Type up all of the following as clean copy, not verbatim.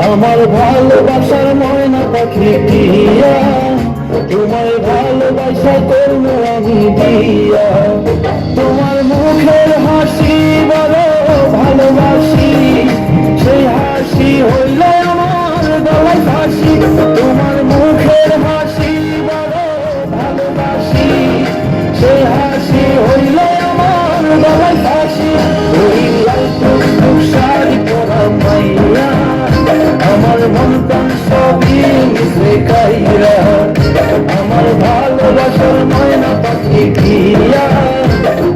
আমার ভালোবাসার ময়না পাখি টিয়া, তোমায় ভালোবাসা করবো আমি দিয়া। তোমার মুখের হাসি বড় ভালোবাসি, সেই হাসি হইলে আমার গলায় ফাঁসি। তোমার মুখের হাসি বড় ভালোবাসি, সেই হাসি হইলে আমার গলায় ফাঁসি। ওই লাল টুকটুক শাড়ি পরা মাইয়া, আমার মন প্রাণ সবই মিশে কাইরা। আমার ভালোবাসার ময়না পাখি টিয়া,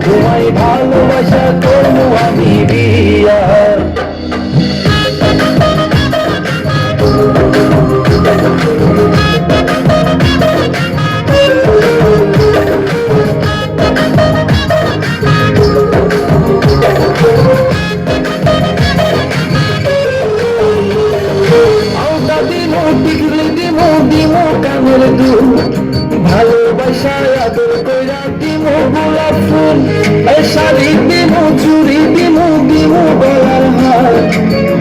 তোমায় ভালোবাসা করবো আমি বিয়া। ভালোবাসা আদর কইরা দিমু গোলাপ ফুল, শাড়ি দিমু চুড়ি দিমু দিমু গলার হার।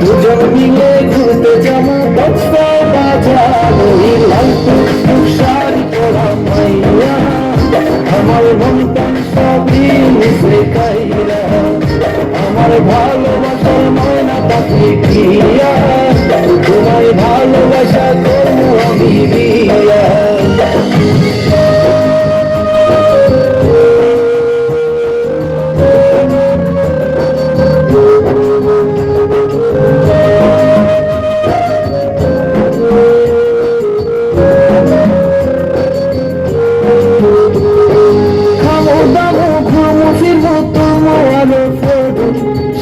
দুজন মিলে ঘুরতে যাবো কক্সবাজার বাজার। ওই লাল টুকটুক শাড়ি পরা মাইয়া, আমার মন প্রাণ সবই মিশে কাইরা। আমার ভালোবাসার ময়না পাখি টিয়া, তোমায় ভালোবাসা করবো আমি বিয়া।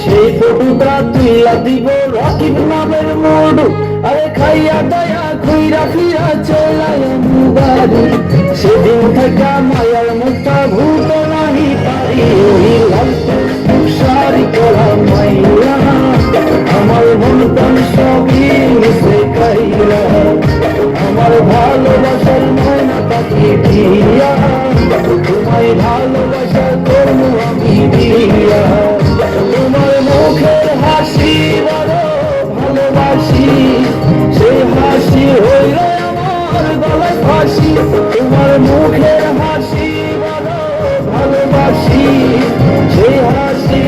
সেই ফটোটা তুইলা দিব রাকিব নামের মোড়, আরে খাইয়া দয়া খুইরা ফিরা চলাই বাড়ি। সেদিন থেকে মায়ার মুখটা ভুলতে নাহি পারি। ওই লাল টুকটুক শাড়ি পরা মাইয়া, আমার মন প্রাণ সবই মিশে কাইরা। আমার ভালোবাসার ময়না পাখি টিয়া, তোমায় ভালোবাসা করবো আমি বিয়া। তোমার মুখের হাসি বড় ভালোবাসি, সেই হাসি হইলে আমার গলায় ফাঁসি। তোমার মুখের হাসি বড় ভালোবাসি, সেই হাসি